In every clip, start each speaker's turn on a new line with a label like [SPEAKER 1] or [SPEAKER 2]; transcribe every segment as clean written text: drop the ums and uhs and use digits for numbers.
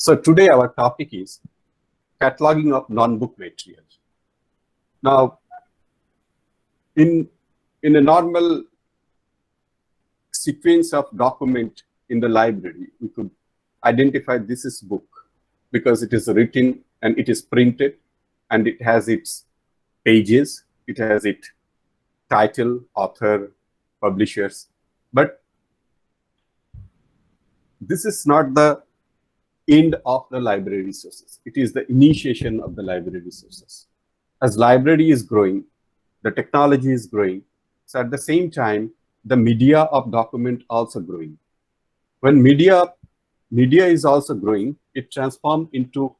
[SPEAKER 1] So today our topic is cataloging of non-book materials. Now, in a normal sequence of document in the library, we could identify this is book because it is written and it is printed and it has its pages, it has its title, author, publishers. But this is not the end of the library resources. It is the initiation of the library resources. As library is growing, the technology is growing. So at the same time, the media of document also growing. When media is also growing, it transform into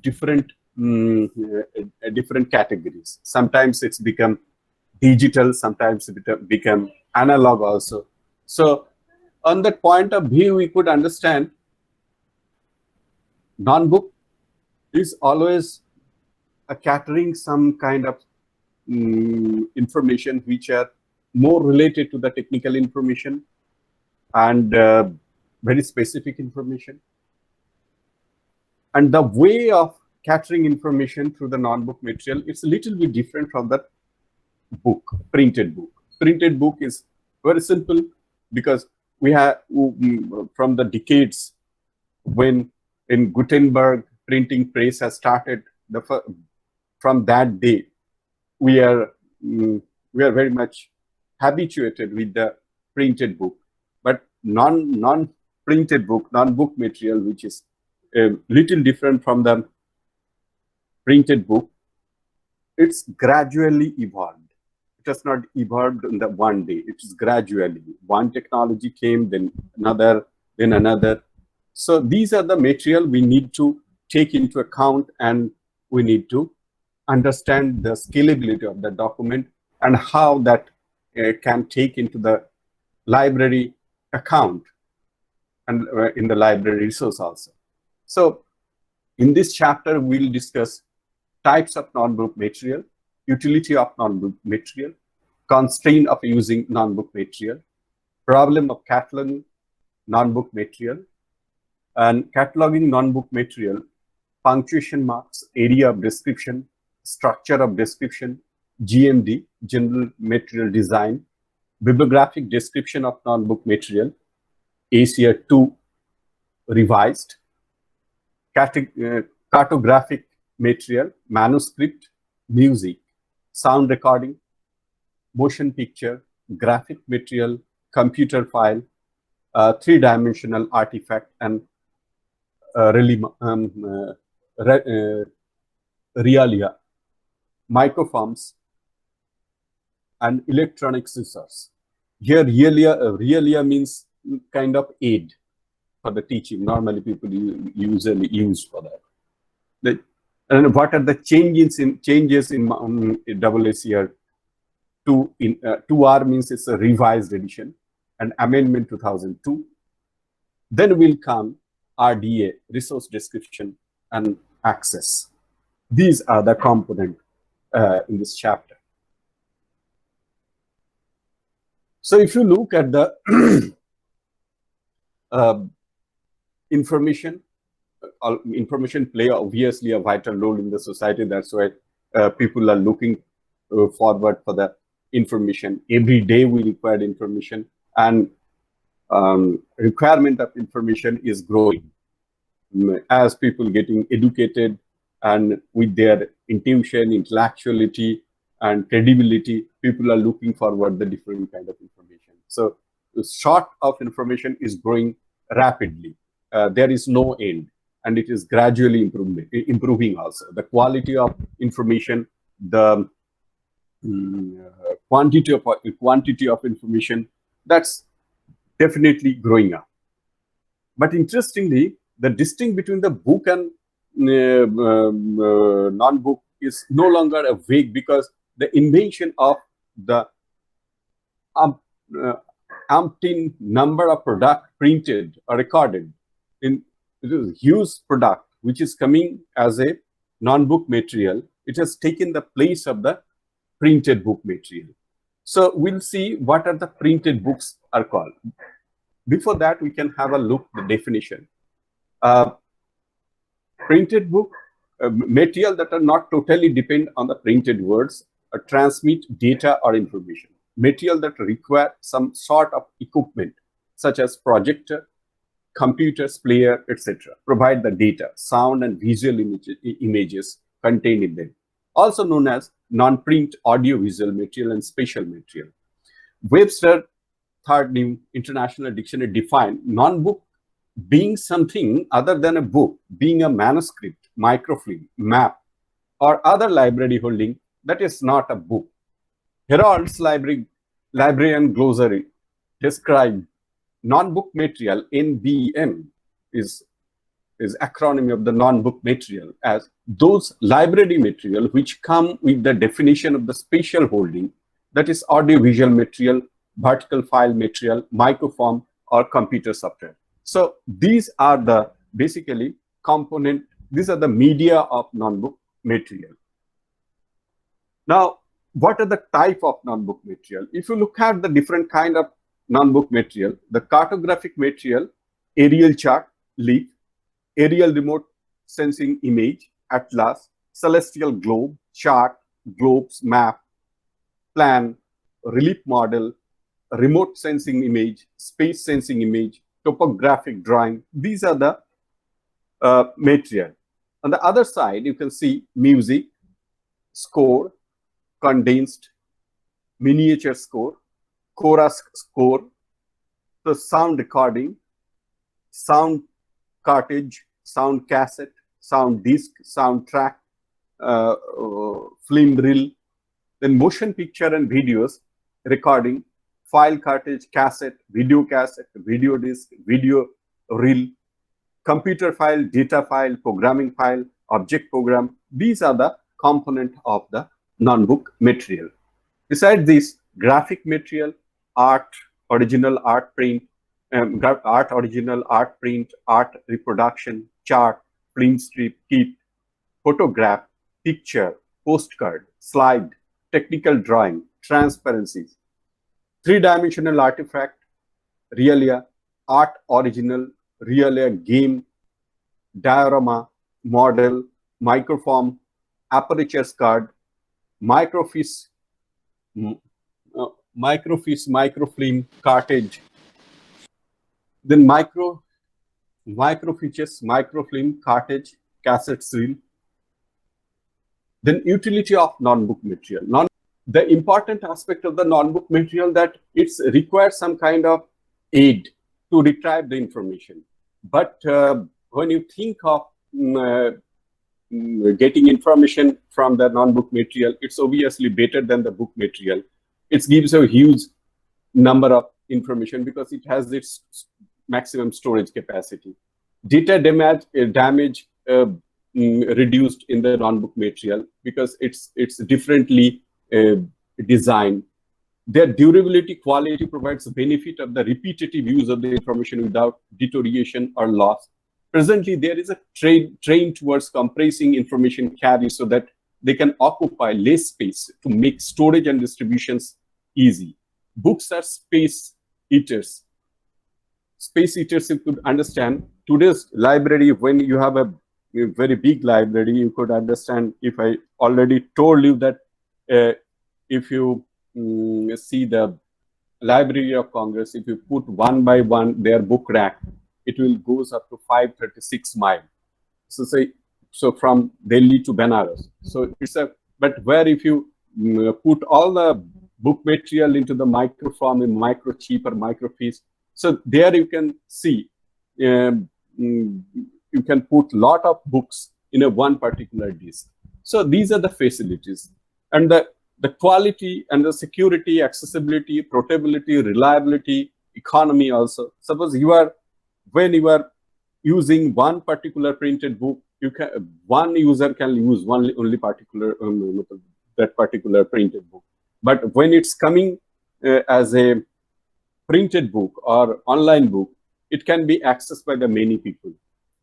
[SPEAKER 1] different different categories. Sometimes it's become digital, sometimes it become analog also. So on that point of view, we could understand non-book is always catering some kind of information which are more related to the technical information and very specific information. And the way of capturing information through the non-book material is a little bit different from the book, printed book. Printed book is very simple because we have from the decades when in Gutenberg printing press has started, from that day we are very much habituated with the printed book. But non-printed book, non-book material, which is a little different from the printed book, it's gradually evolved. It has not evolved in the one day. It is gradually. One technology came, then another, then another. So these are the material we need to take into account, and we need to understand the scalability of the document and how that can take into the library account and in the library resource also. So in this chapter, we'll discuss types of non-book material, utility of non-book material, constraint of using non-book material, problem of cataloging non-book material, and cataloging non-book material, punctuation marks, area of description, structure of description, GMD, general material design, bibliographic description of non-book material, ACR 2 revised, cartographic material, manuscript, music, sound recording, motion picture, graphic material, computer file, three-dimensional artifact, and realia, microforms, and electronic scissors. Here, realia means kind of aid for the teaching. Normally, people usually use for that. And what are the changes in AACR 2? 2R means it's a revised edition, and amendment 2002. Then will come RDA, resource description and access. These are the components in this chapter. So if you look at the information play obviously a vital role in the society. That's why people are looking forward for the information. Every day we require information, and requirement of information is growing as people getting educated, and with their intuition, intellectuality, and credibility, people are looking forward the different kind of information. So the sort of information is growing rapidly. There is no end, and it is gradually improving also. The quality of information, the quantity of information, that's definitely growing up. But interestingly, the distinction between the book and non-book is no longer a vague, because the invention of the umpteen number of product printed or recorded in huge product which is coming as a non-book material, it has taken the place of the printed book material. So we'll see what are the printed books are called. Before that, we can have a look at the definition. Printed book, material that are not totally depend on the printed words, transmit data or information. Material that require some sort of equipment, such as projector, computers, player, etc., provide the data, sound, and visual images contained in them, also known as non-print audio-visual material and spatial material. Webster, Third New International Dictionary, defined non-book being something other than a book, being a manuscript, microfilm, map, or other library holding that is not a book. Herald's Librarian Glossary described non-book material, NBM is acronym of the non-book material, as those library material which come with the definition of the spatial holding, that is audiovisual material, vertical file material, microform, or computer software. So these are the basically component, these are the media of non-book material. Now, what are the type of non-book material? If you look at the different kind of non-book material, the cartographic material, aerial chart, leaf, aerial remote sensing image, atlas, celestial globe, chart, globes, map, plan, relief model, remote sensing image, space sensing image, topographic drawing. These are the material. On the other side, you can see music, score, condensed, miniature score, chorus score, the sound recording, sound cartridge, sound cassette, sound disc, soundtrack, film reel, then motion picture and videos, recording, file cartridge, cassette, video disc, video reel, computer file, data file, programming file, object program. These are the component of the non-book material. Besides this, graphic material, art, original art print, art reproduction, chart, film strip, kit, photograph, picture, postcard, slide, technical drawing, transparencies, three-dimensional artifact, realia, art original, realia, game, diorama, model, microform, aperture card, microfiche, microfilm, cartridge, then microfiches, microfilm, cartridge, cassette reel. Then utility of non-book material. The important aspect of the non-book material that it requires some kind of aid to retrieve the information. But when you think of getting information from the non-book material, it's obviously better than the book material. It gives a huge number of information because it has its maximum storage capacity. Data damage reduced in the non-book material because it's differently designed. Their durability quality provides the benefit of the repetitive use of the information without deterioration or loss. Presently, there is a trend towards compressing information carry so that they can occupy less space to make storage and distributions easy. Books are space eaters. Space eaters, you could understand. Today's library, when you have a very big library, you could understand, if I already told you that if you see the Library of Congress, if you put one by one their book rack, it will goes up to 536 miles. So from Delhi to Benares. So it's a, but where if you put all the book material into the microform in microchip or microfiche, so there you can see you can put lot of books in a one particular disk. So these are the facilities, and the quality and the security, accessibility, portability, reliability, economy also. Suppose when you are using one particular printed book, one user can use only particular that particular printed book. But when it's coming as a printed book or online book, it can be accessed by the many people.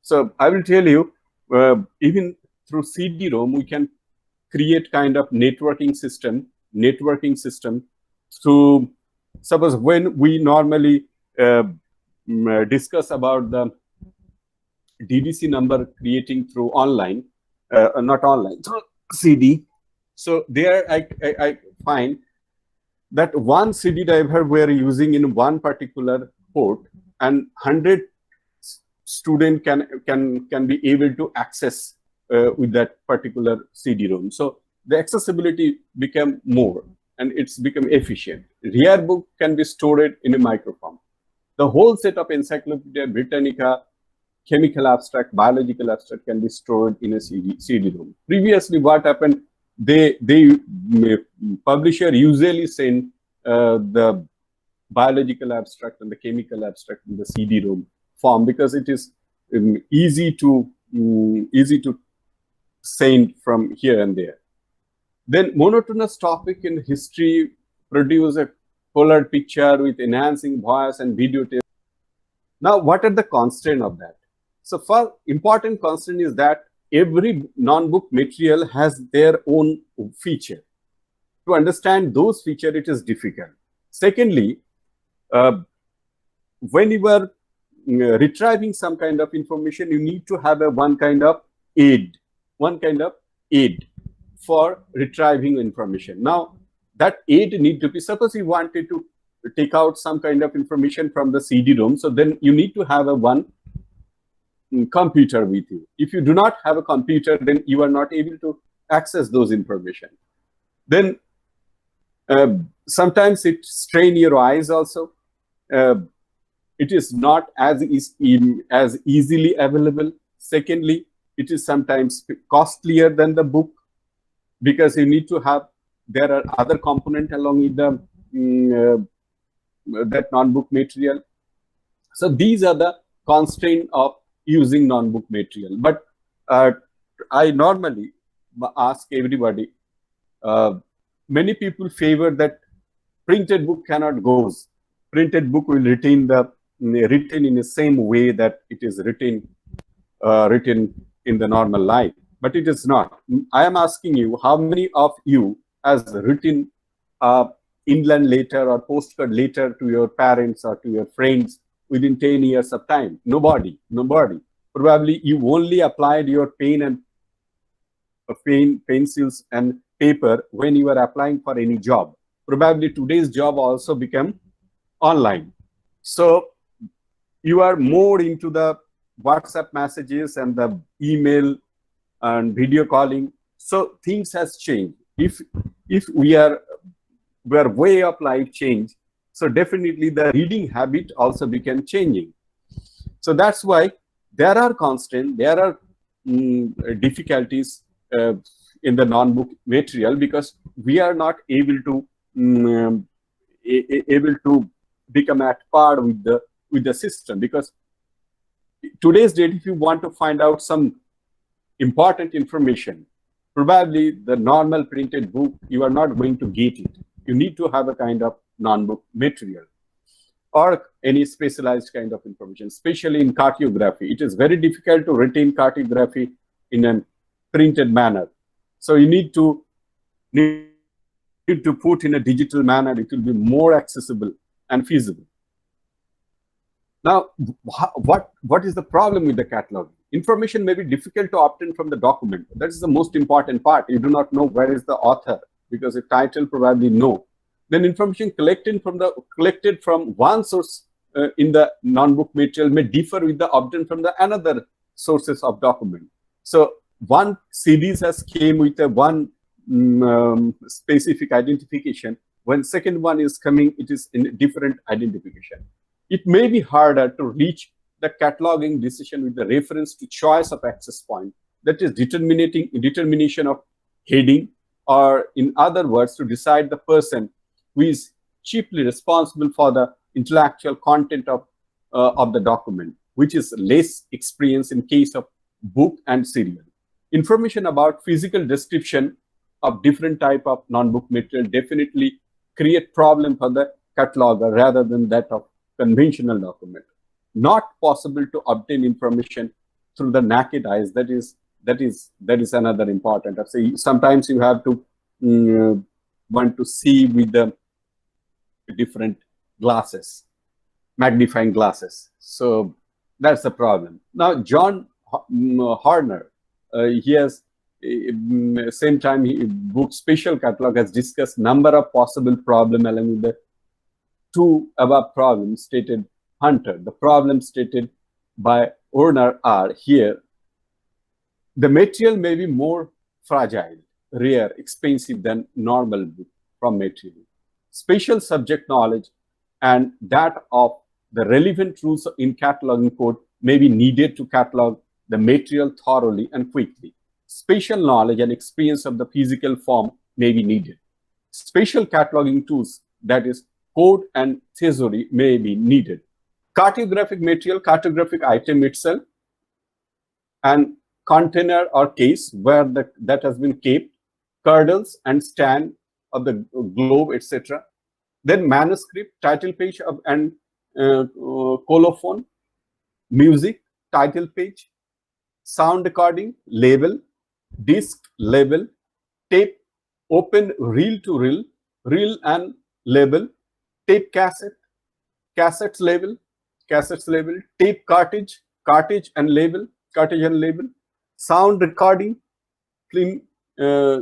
[SPEAKER 1] So I will tell you, even through CD-ROM, we can create kind of networking system to, suppose when we normally discuss about the DDC number creating through online, not online, through CD. So there I find that one CD driver we're using in one particular port, and 100 student can be able to access with that particular CD-ROM. So the accessibility became more, and it's become efficient. Rare book can be stored in a microform. The whole set of Encyclopedia Britannica, chemical abstract, biological abstract can be stored in a CD-ROM. Previously, what happened? Publisher usually send the biological abstract and the chemical abstract in the CD-ROM form because it is easy to send from here and there. Then monotonous topic in history produce a colored picture with enhancing voice and video tape. Now, what are the constraints of that? So, first important constraint is that every non-book material has their own feature. To understand those features, it is difficult. Secondly, when you are retrieving some kind of information, you need to have one kind of aid for retrieving information. Now, that aid need to be, suppose you wanted to take out some kind of information from the CD-ROM, so then you need to have one computer with you. If you do not have a computer, then you are not able to access those information. Then sometimes it strain your eyes also. It is not as easily available. Secondly, it is sometimes costlier than the book because you need to have, there are other components along with the that non-book material. So these are the constraints of using non-book material. But I normally ask everybody, many people favor that printed book cannot go. Printed book will retain in the same way that it is written in the normal life, but it is not. I am asking you, how many of you has written inland letter or postcard letter to your parents or to your friends within 10 years of time? Nobody. Probably you only applied your pen and pencils and paper when you are applying for any job. Probably today's job also become online. So you are more into the WhatsApp messages and the email and video calling. So things has changed. If we are way of life change, so definitely the reading habit also became changing. So that's why there are constraints, there are difficulties in the non-book material because we are not able to become at par with the system. Because today's date, if you want to find out some important information, probably the normal printed book, you are not going to get it. You need to have a kind of non-book material or any specialized kind of information, especially in cartography. It is very difficult to retain cartography in a printed manner. So you need to put in a digital manner. It will be more accessible and feasible. Now, what is the problem with the catalog? Information may be difficult to obtain from the document. That is the most important part. You do not know where is the author, because the title probably no. Then information collected from one source in the non-book material may differ with the obtained from the another sources of document. So one series has came with a one specific identification. When second one is coming, it is in a different identification. It may be harder to reach the cataloging decision with the reference to choice of access point, that is determination of heading, or in other words, to decide the person who is chiefly responsible for the intellectual content of the document, which is less experience in case of book and serial. Information about physical description of different type of non-book material definitely create problem for the cataloger rather than that of conventional document. Not possible to obtain information through the naked eyes. That is another important. Sometimes you have to want to see with the different glasses, magnifying glasses. So that's the problem. Now, John Horner. He has same time book Spatial Catalog has discussed number of possible problem along with the two above problems stated Hunter. The problems stated by Horner are here. The material may be more fragile, rare, expensive than normal book from material. Spatial subject knowledge and that of the relevant rules in cataloging code may be needed to catalog the material thoroughly and quickly. Spatial knowledge and experience of the physical form may be needed. Spatial cataloging tools, that is, code and theory, may be needed. Cartographic material, cartographic item itself, and container or case where that has been kept, kernels and stand of the globe, etc. Then manuscript, title page and colophon, music, title page, sound recording, label, disc, label, tape, open reel to reel, reel and label, tape cassette, cassettes label, tape cartridge, cartridge and label, sound recording, film,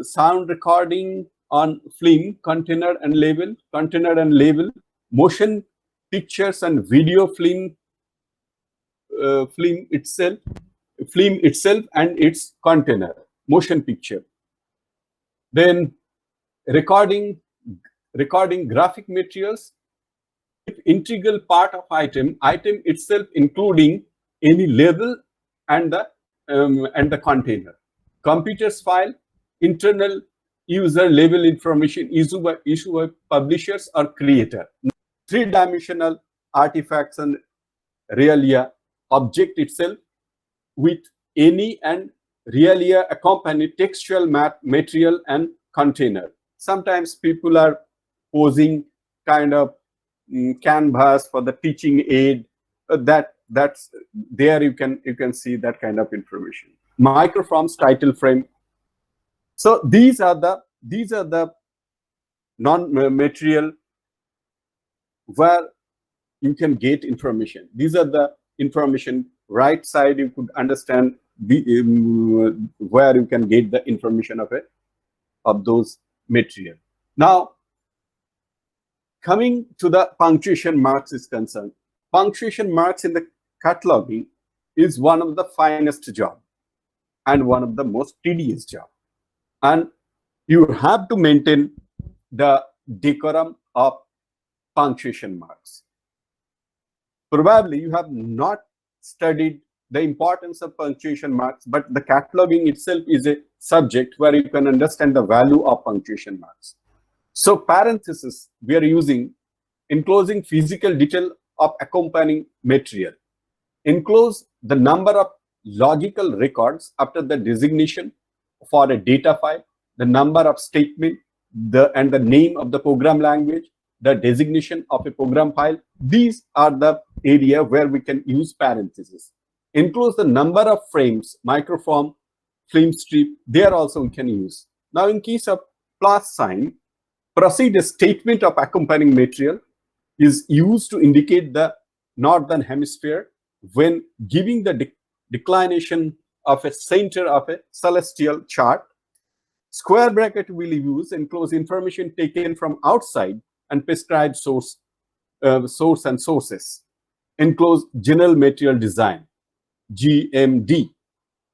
[SPEAKER 1] sound recording on film, container and label, motion pictures and video film, film itself and its container, motion picture. Then recording graphic materials, integral part of item itself, including any label and the container. Computers file, internal user label information issued by publishers or creator. Three-dimensional artifacts and realia, object itself with any and realia accompany textual material and container. Sometimes people are posing kind of canvas for the teaching aid. That's there you can see that kind of information. Microforms, title frame. So these are the non-material where you can get information. These are the information. Right side you could understand where you can get the information of those material. Now, coming to the punctuation marks is concerned. Punctuation marks in the cataloging is one of the finest job and one of the most tedious job. And you have to maintain the decorum of punctuation marks. Probably you have not studied the importance of punctuation marks, but the cataloging itself is a subject where you can understand the value of punctuation marks. So parentheses we are using enclosing physical detail of accompanying material. Enclose the number of logical records after the designation for a data file, the number of statement, and the name of the program language, the designation of a program file. These are the area where we can use parentheses. Enclose the number of frames, microform, film strip, there also we can use. Now in case of plus sign, proceed a statement of accompanying material is used to indicate the northern hemisphere when giving the declination of a center of a celestial chart. Square bracket will use enclose information taken from outside and prescribed source and sources. Enclose general material design, GMD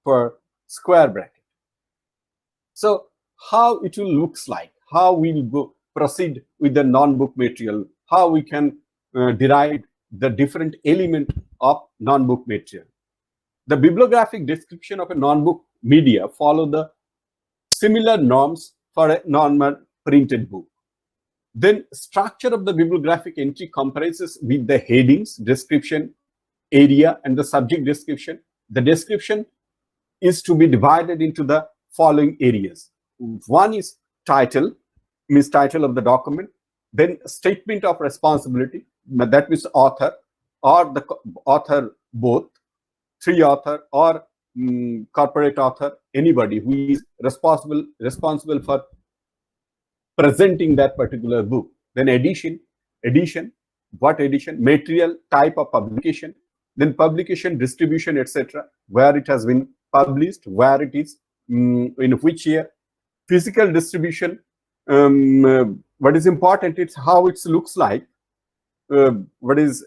[SPEAKER 1] for square bracket. So how it will looks like, how we will go proceed with the non-book material, how we can derive the different element of non-book material. The bibliographic description of a non-book media follow the similar norms for a normal printed book. Then structure of the bibliographic entry comprises with the headings, description, area, and the subject description. The description is to be divided into the following areas. One is title, means title of the document. Then statement of responsibility, that means author or the author both, three author or corporate author, anybody who is responsible for presenting that particular book. Then edition, what edition, material, type of publication, then publication, distribution, etc., where it has been published, where it is, in which year, physical distribution. What is important, it's how it looks like, what is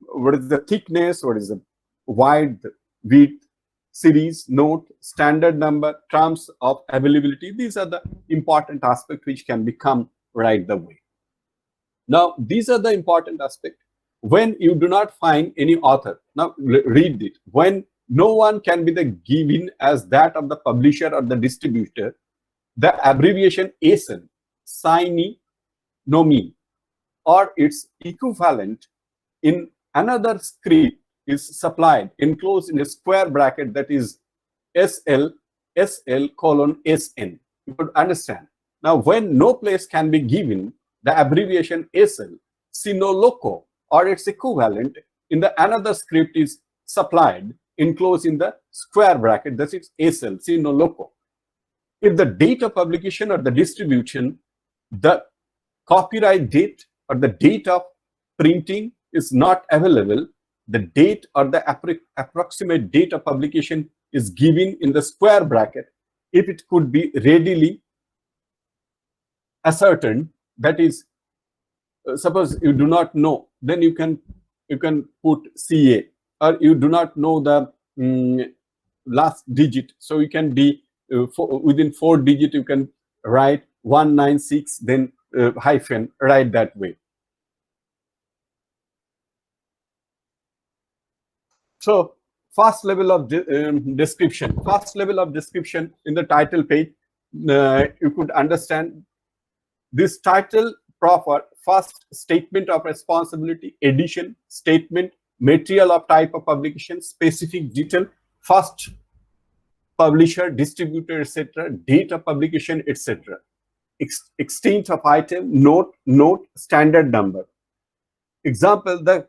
[SPEAKER 1] the thickness, what is the wide, width, series, note, standard number, terms of availability. These are the important aspects which can become right the way. Now, these are the important aspects. When you do not find any author, now read it. When no one can be given as that of the publisher or the distributor, the abbreviation ASN, sine nomi, or its equivalent in another script is supplied, enclosed in a square bracket, that is SL colon SN. You could understand. Now, when no place can be given, the abbreviation SL, sine loco, or its equivalent in the another script is supplied, enclosed in the square bracket, that is SL, sine loco. If the date of publication or the distribution, the copyright date or the date of printing is not available, the date or the approximate date of publication is given in the square bracket. If it could be readily ascertained, that is, suppose you do not know, then you can put CA, or you do not know the last digit, so you can be within 4 digit, you can write 196, then hyphen, write that way. So first level of description. First level of description in the title page, you could understand this title proper. First, statement of responsibility, edition, statement, material of type of publication, specific detail, first publisher, distributor, etc., date of publication, etc., extent of item, note, standard number. Example, the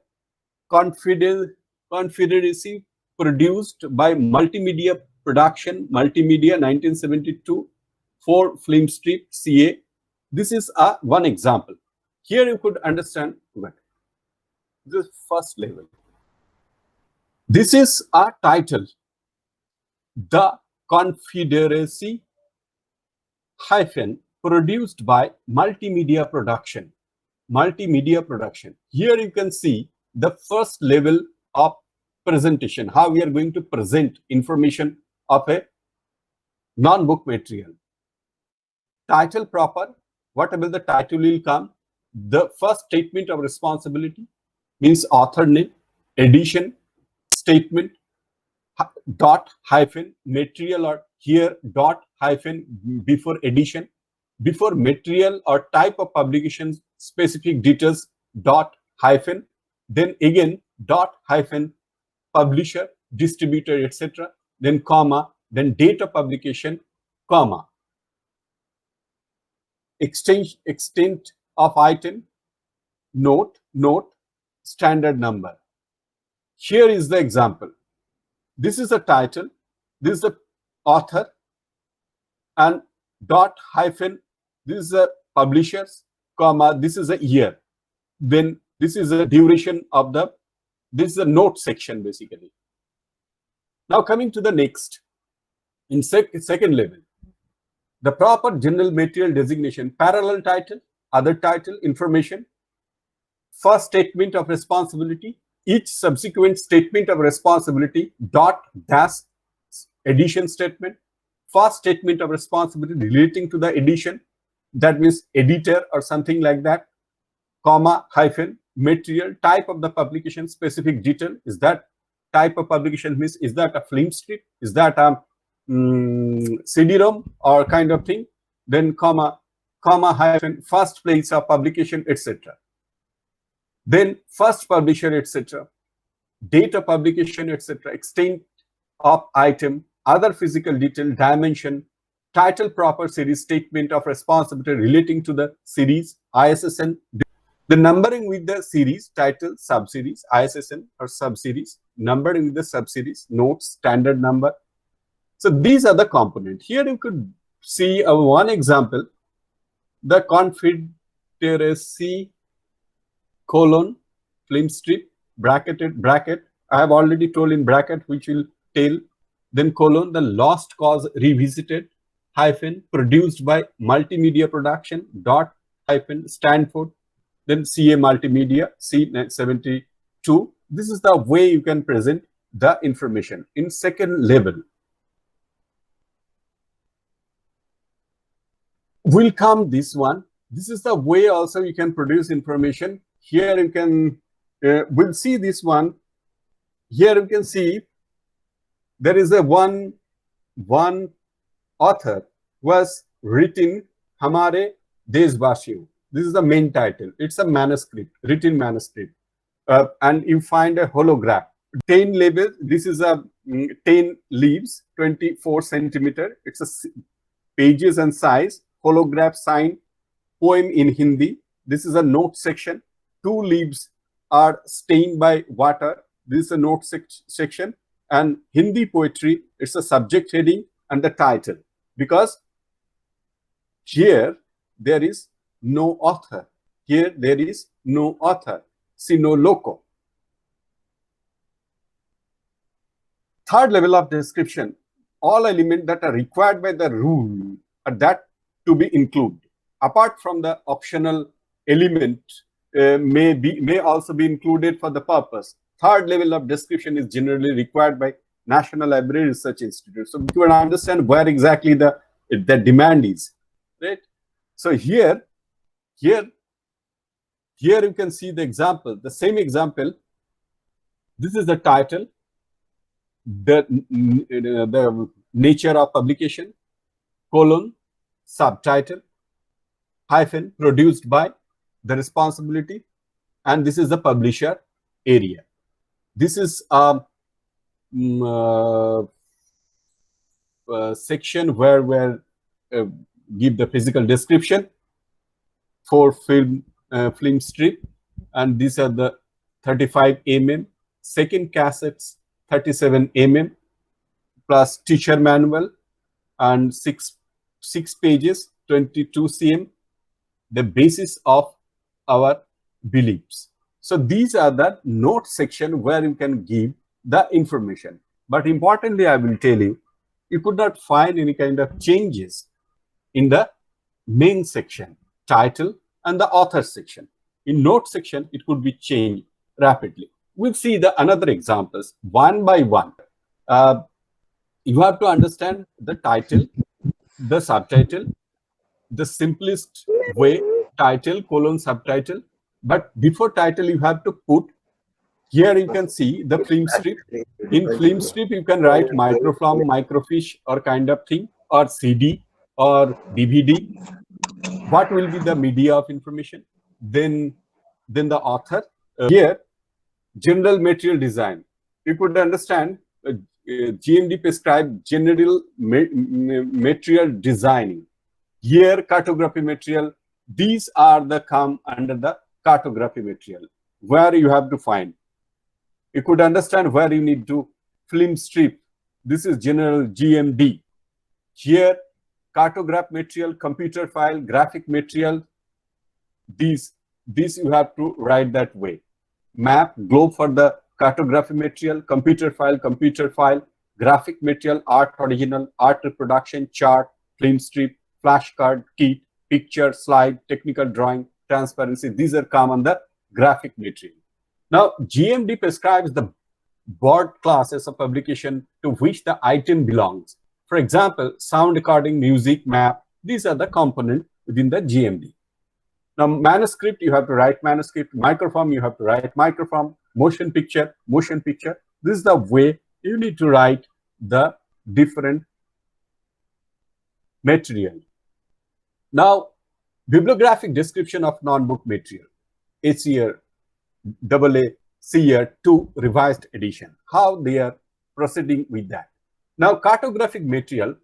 [SPEAKER 1] Confederacy produced by Multimedia Production, Multimedia 1972, for film strip CA. This is one example. Here you could understand the first level. This is a title, the Confederacy hyphen produced by Multimedia Production. Multimedia Production. Here you can see the first level of presentation, how we are going to present information of a non-book material. Title proper, whatever the title will come. The first statement of responsibility means author name, edition, statement, dot hyphen, material, or here dot hyphen before edition, before material or type of publications, specific details, dot hyphen, then again dot hyphen, publisher, distributor, etc., then comma, then date of publication, comma, extent of item, note, standard number. Here is the example. This is the title, this is the author, and dot hyphen, this is the publishers, comma, this is the year. Then this is the duration of the, this is the note section basically. Now coming to the next, in second level, the proper general material designation, parallel title, other title, information, first statement of responsibility, each subsequent statement of responsibility, dot dash edition statement, first statement of responsibility relating to the edition, that means editor or something like that, comma, hyphen, material, type of the publication, specific detail, is that type of publication, means is that a film strip, is that a CD-ROM or kind of thing, then comma, hyphen, first place of publication, etc. Then first publisher, etc., date of publication, etc., extent of item, other physical detail, dimension, title proper, series, statement of responsibility relating to the series, ISSN, the numbering with the series, title, sub-series, ISSN or sub-series, numbering with the sub-series, notes, standard number. So these are the components. Here you could see one example, the Confederacy colon film strip bracket I have already told in bracket, which will tell, then colon, the lost cause revisited, hyphen, produced by multimedia production, dot, hyphen, Stanford, then CA multimedia, C72. This is the way you can present the information. In second level, will come this one. This is the way also you can produce information. Here you can, we'll see this one. Here you can see there is a one author was written Hamare Deshvashiyo. This is the main title. It's a manuscript, written manuscript. And you find a holograph. 10 labels. This is a 10 leaves, 24 centimeter. It's a pages and size. Holograph sign, poem in Hindi. This is a note section. 2 leaves are stained by water. This is a note section. And Hindi poetry, it's a subject heading and the title. Because here there is no author. Here there is no author. Sino loco. Third level of description, all elements that are required by the rule are that to be included. Apart from the optional element may also be included for the purpose. Third level of description is generally required by National Library Research Institute. So you can understand where exactly the demand is, right? So here you can see the example, the same example. This is the title, the nature of publication, colon, subtitle, hyphen, produced by, the responsibility, and this is the publisher area. This is a section where we give the physical description for film strip, and these are the 35 mm, second cassettes 37 mm, plus teacher manual and 6 pages 22 cm, the basis of our beliefs. So these are the note section where you can give the information. But importantly, I will tell you, you could not find any kind of changes in the main section, title and the author section. In note section, it could be changed rapidly. We'll see the another examples one by one. You have to understand the title, the subtitle, the simplest way, title, colon, subtitle. But before title, you have to put, here you can see the film strip. In film strip, you can write microfilm, microfiche or kind of thing, or CD or DVD. What will be the media of information? Then the author. Here, general material design. You could understand GMD prescribed general material designing. Here, cartography material. These are the come under the cartography material, where you have to find. You could understand where you need to film strip. This is general GMD. Here, cartograph material, computer file, graphic material. These you have to write that way. Map, globe for the cartography material, computer file, graphic material, art original, art reproduction, chart, film strip, flashcard, kit, picture, slide, technical drawing, transparency. These are common the graphic material. Now, GMD prescribes the broad classes of publication to which the item belongs. For example, sound recording, music, map. These are the components within the GMD. Now, manuscript, you have to write manuscript. Microform, you have to write microform. Motion picture, motion picture. This is the way you need to write the different material. Now, bibliographic description of non-book material. HCR, AA, CR 2 revised edition. How they are proceeding with that. Now, cartographic material,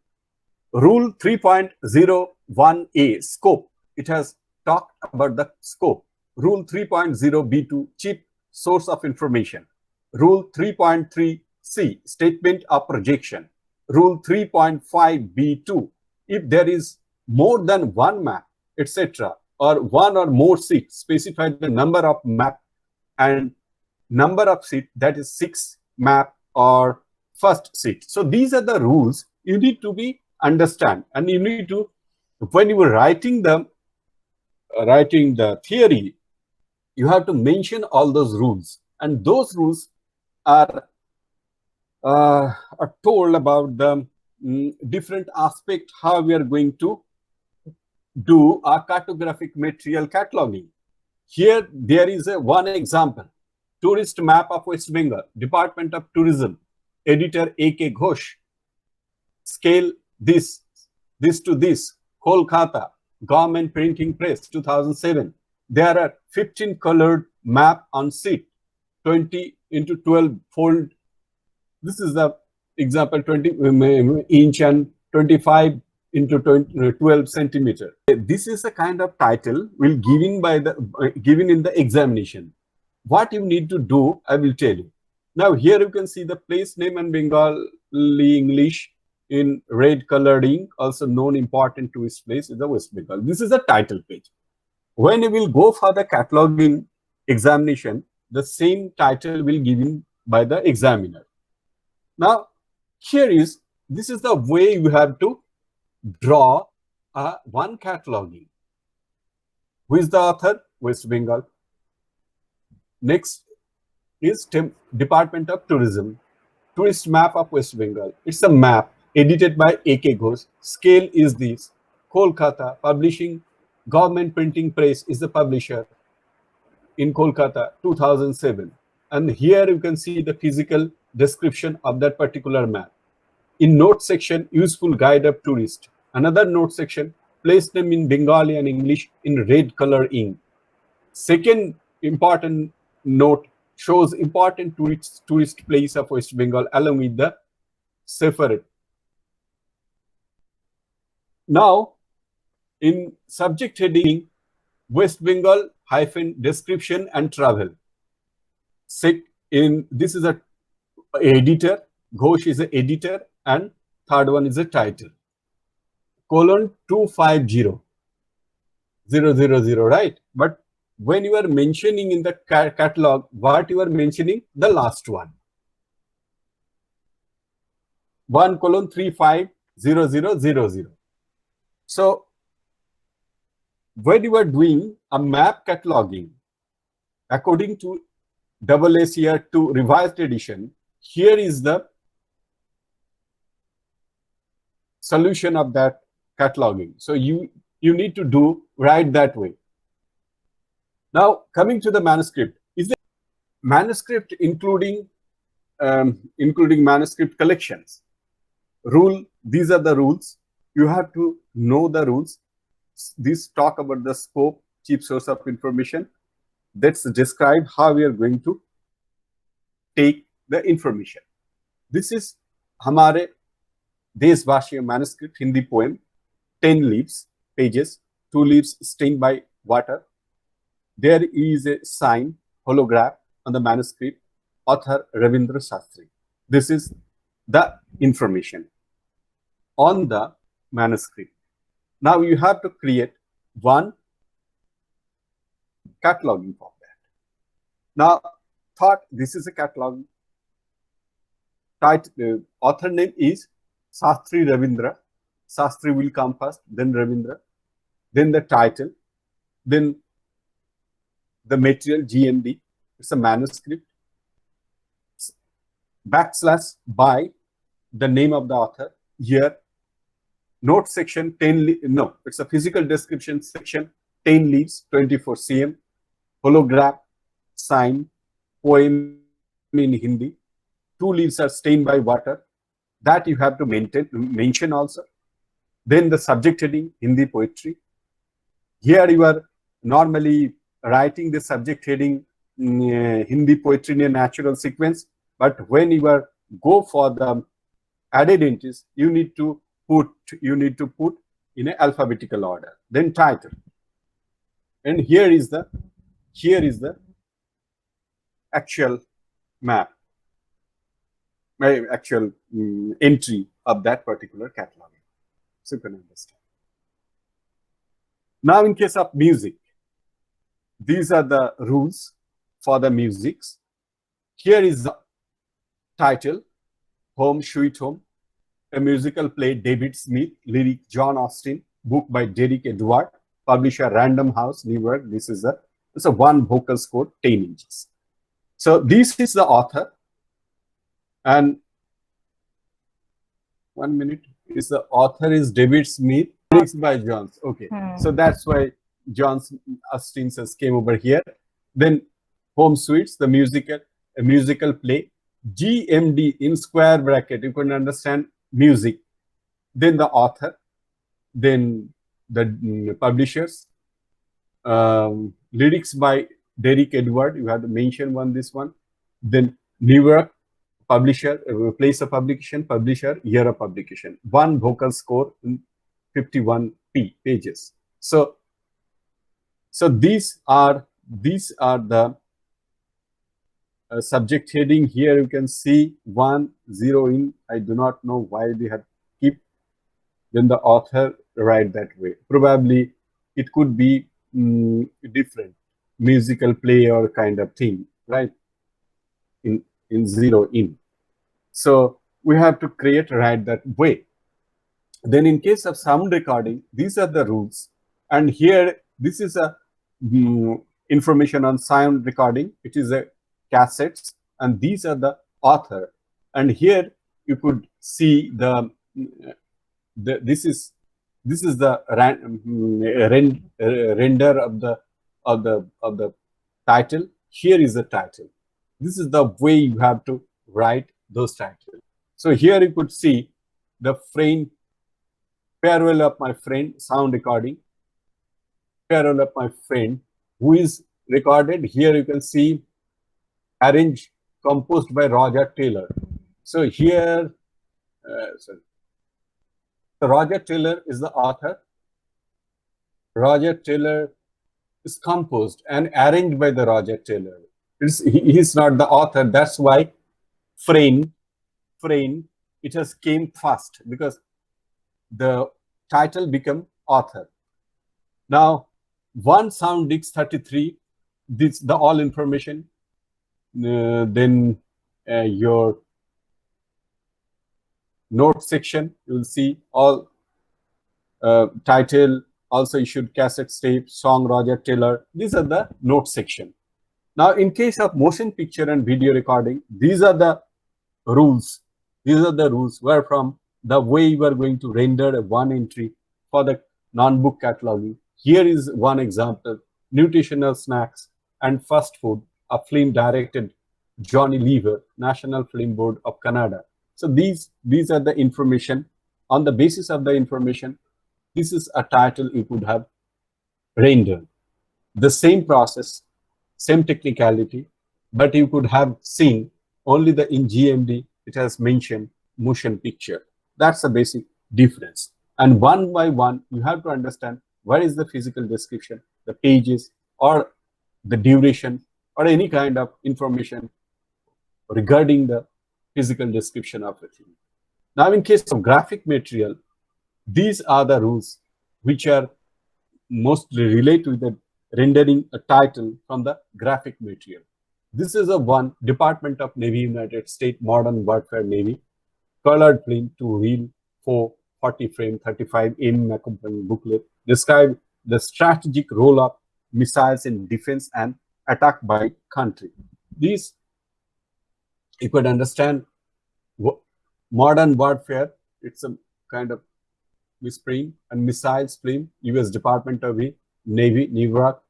[SPEAKER 1] rule 3.01a, scope. It has talked about the scope. Rule 3.0b2, cheap source of information. Rule 3.3c, statement of projection. Rule 3.5b2, if there is more than one map, etc., or one or more seats, specify the number of map and number of seat, that is 6 map or first seat. So these are the rules you need to be understand, and you need to, when you were writing the theory, you have to mention all those rules, and those rules are told about the different aspect how we are going to do our cartographic material cataloging. Here there is one example: tourist map of West Bengal, Department of Tourism, editor A.K. Ghosh, scale this to this, Kolkata, Government Printing Press, 2007. There are 15 colored map on sheet, 20 into 12 fold. This is the example, 20 inch and 25 into 12 centimeter. This is a kind of title will given in the examination. What you need to do, I will tell you. Now here you can see the place name and Bengali English in red colored ink, also known important tourist place is the West Bengal. This is a title page. When you will go for the cataloging examination, the same title will given by the examiner. Now this is the way you have to draw one cataloging. Who is the author? West Bengal. Next is Department of Tourism, tourist map of West Bengal. It's a map edited by A.K. Ghosh. Scale is this. Kolkata, publishing, Government Printing Press is the publisher in Kolkata, 2007. And here you can see the physical description of that particular map. In note section, useful guide of tourist. Another note section, place name in Bengali and English in red color ink. Second important note shows important tourist place of West Bengal along with the separate. Now, in subject heading, West Bengal - description and travel. This is a editor, Ghosh is an editor, and third one is a title. Colon 250 000, right? But when you are mentioning in the catalog, what you are mentioning? The last one. 1:350000. So when you are doing a map cataloging, according to AAS Year 2 revised edition, here is the solution of that cataloging. So you need to do right that way. Now coming to the manuscript, is the manuscript including manuscript collections. These are the rules. You have to know the rules. These talk about the scope, chief source of information. That's describe how we are going to take the information. This is हमारे देशभाषीय manuscript Hindi poem, 10 leaves, pages, 2 leaves stained by water. There is a sign, holograph on the manuscript, author Ravindra Shastri. This is the information on the manuscript. Now you have to create one cataloging for that. Now, this is a catalog. Author name is Shastri Ravindra. Shastri will come first, then Ravindra, then the title, then the material GMB. It's a manuscript. / by the name of the author. Here, note section 10. No, it's a physical description section. 10 leaves, 24 cm. Holograph, sign, poem in Hindi. 2 leaves are stained by water. That you have to mention also. Then the subject heading, Hindi poetry. Here you are normally writing the subject heading Hindi poetry in a natural sequence. But when you are go for the added entries, you need to put in an alphabetical order. Then title. And here is the actual map, actual entry of that particular catalog. So you can understand. Now in case of music, these are the rules for the musics. Here is the title, Home Sweet Home, a musical play, David Smith, lyric John Austen, book by Derek Edward, publisher Random House, New York. This is a one vocal score, 10 inches. So this is the author, and 1 minute is the author is David Smith, lyrics by Johns. Okay, so that's why John Austen says came over here. Then Home Suites, the musical, a musical play, GMD in square bracket. You can understand music. Then the author, then the publishers, lyrics by Derek Edward. You have to mention this one. Then New York, publisher, place of publication, publisher, year of publication. One vocal score in 51 pages. So these are the subject heading. Here you can see 1, 0 in. I do not know why they have keep. Then the author write that way. Probably it could be different musical play or kind of thing, right? In 0 in. So we have to write that way. Then in case of sound recording, these are the rules. And here, this is a information on sound recording. It is a cassettes, and these are the author. And here you could see this is the render of the title. Here is the title. This is the way you have to write those titles. So here you could see the frame, farewell of my friend, sound recording, farewell of my friend, who is recorded. Here you can see arranged, composed by Roger Taylor. So here, so Roger Taylor is the author. Roger Taylor is composed and arranged by the Roger Taylor. He is not the author. That's why frame, it has came first, because the title become author. Now, one sound disc 33, this the all information. Then your note section, you will see all title, also issued cassette tape, song Roger Taylor. These are the note section. Now, in case of motion picture and video recording, these are the rules. These are the rules wherefrom the way you are going to render a one entry for the non-book cataloging. Here is one example: nutritional snacks and fast food, a film directed Johnny Lever, National Film Board of Canada. So these are the information. On the basis of the information, this is a title you could have rendered. The same process, same technicality, but you could have seen only in GMD, it has mentioned motion picture. That's the basic difference. And one by one, you have to understand what is the physical description, the pages, or the duration, or any kind of information regarding the physical description of a thing. Now, in case of graphic material, these are the rules which are mostly related to the rendering a title from the graphic material. This is a one Department of Navy, United States, Modern Warfare Navy, colored film, 2 reel, 40 frame, 35 accompanying booklet, describe the strategic role of missiles in defense and attack by country. These, you could understand modern warfare, it's a kind of whispering, and missiles film, US Department of Navy, New York,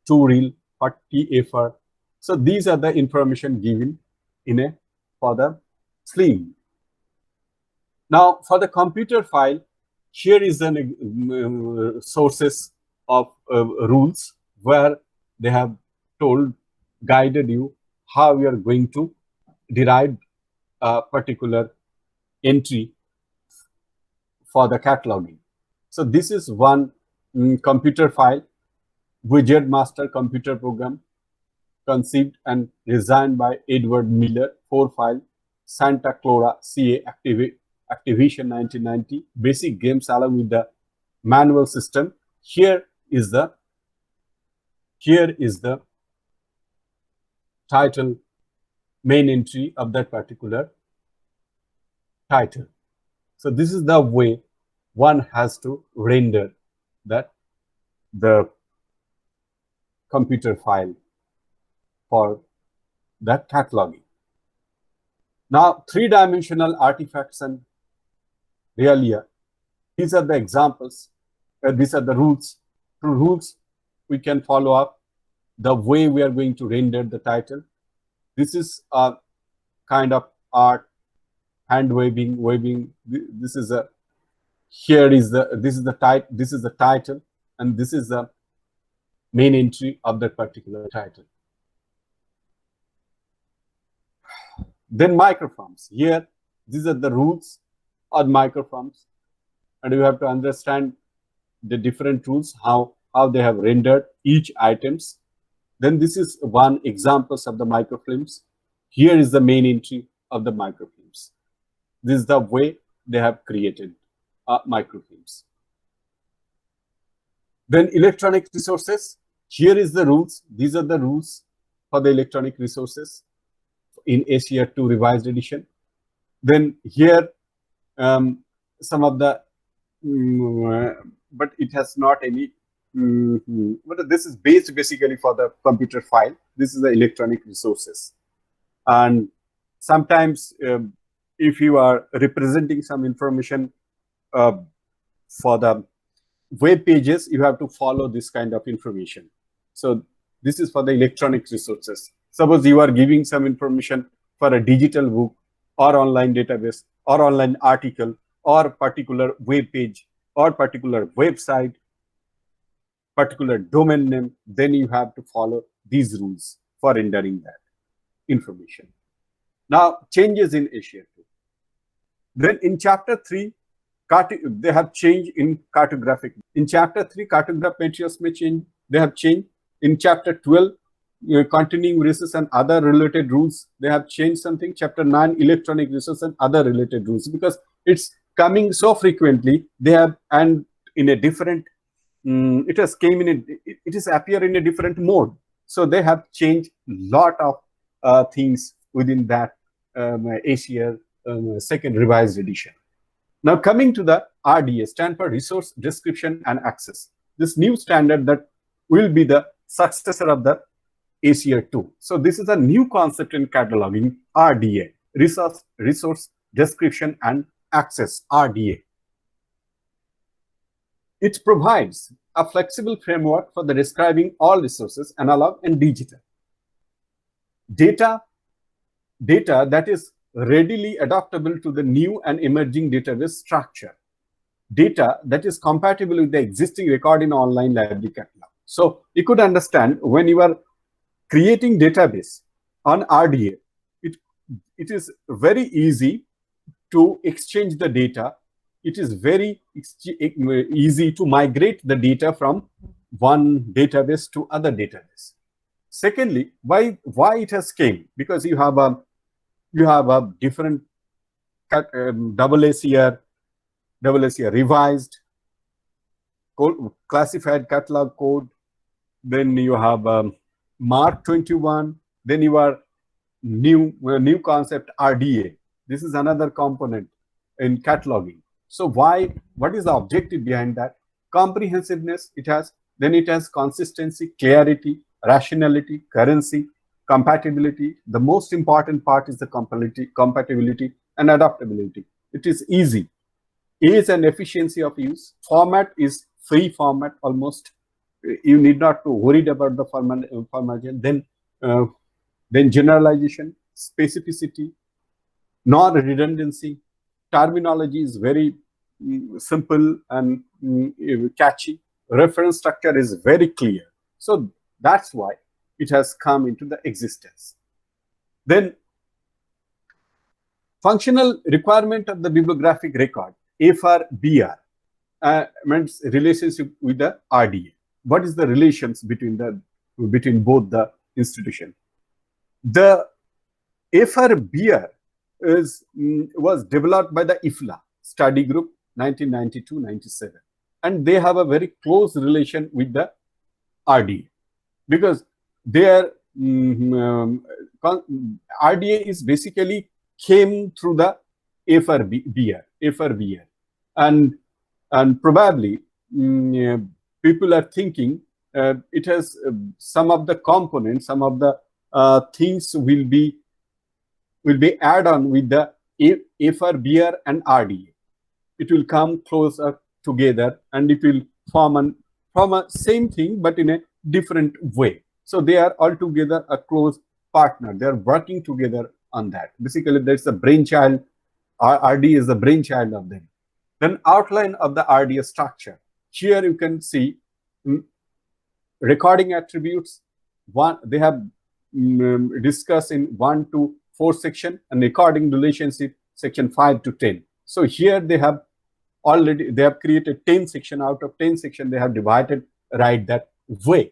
[SPEAKER 1] 2 reel, 40 FR. So these are the information given for the film. Now, for the computer file, here is the sources of rules where they have guided you how you are going to derive a particular entry for the cataloging. So this is one computer file, Widget Master computer program, conceived and designed by Edward Miller, 4 file, Santa Clara, CA, Activation 1990, basic games along with the manual system. Here is the title main entry of that particular title. So this is the way one has to render that the computer file for that cataloging. Now, three-dimensional artifacts and realia. These are the examples. These are the rules. Through rules, we can follow up the way we are going to render the title. This is a kind of art, hand waving. This is a this is the title, and this is the main entry of that particular title. Then microforms. Here, these are the rules of microforms, and you have to understand the different rules, how they have rendered each items. Then this is one examples of the microfilms. Here is the main entry of the microfilms. This is the way they have created microfilms. Then electronic resources. Here is the rules. These are the rules for the electronic resources in ACR 2 revised edition. Then here some of the but it has not any but this is based basically for the computer file. This is the electronic resources, and sometimes if you are representing some information for the web pages, you have to follow this kind of information. So this is for the electronic resources. Suppose you are giving some information for a digital book or online database or online article or particular web page or particular website, particular domain name, then you have to follow these rules for rendering that information. Now, changes in ACR 2. Then in chapter 3, they have changed in cartographic. In chapter 3, cartographic materials may change. They have changed. In chapter 12, continuing resources and other related rules, they have changed something. Chapter 9, electronic resources and other related rules, because it's coming so frequently. They have, and in a different, it has came in it is appear in a different mode. So they have changed a lot of things within that ACR second revised edition. Now coming to the RDA, stand for Resource Description and Access. This new standard that will be the successor of the ACR 2. So this is a new concept in cataloging, RDA, Resource Description and Access, RDA. It provides a flexible framework for the describing all resources, analog and digital. Data that is readily adaptable to the new and emerging database structure. Data that is compatible with the existing record in online library catalog. So you could understand, when you are creating database on RDA, it is very easy to exchange the data. It is very easy to migrate the data from one database to other database. Secondly, why it has came? Because you have a different double ACR revised code, classified catalog code. Then you have Mark 21. Then you are new concept RDA. This is another component in cataloging. So what is the objective behind that? Comprehensiveness it has. Then it has consistency, clarity, rationality, currency, compatibility. The most important part is the compatibility and adaptability. It is easy. Ease and efficiency of use. Format is free format almost. You need not to worry about the formatting. Then generalization, specificity, non-redundancy. Terminology is very simple and catchy. Reference structure is very clear. So that's why it has come into the existence. Then functional requirement of the bibliographic record, FRBR, means relationship with the RDA. What is the relations between both the institution? The FRBR was developed by the IFLA study group 1992-97, and they have a very close relation with the RDA, because their RDA is basically came through the FRBR, and probably people are thinking it has some of the components, some of the things will be add on with the FRBR and RDA. It will come closer together and it will form a same thing but in a different way. So they are altogether a close partner. They are working together on that. Basically, that's the brainchild. RDA is the brainchild of them. Then outline of the RDA structure. Here you can see recording attributes. They have discussed in 1 to 4 section, and recording relationship section 5 to 10. So here they have created 10 section. Out of 10 section they have divided right that way.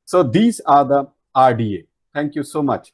[SPEAKER 1] So these are the RDA. Thank you so much.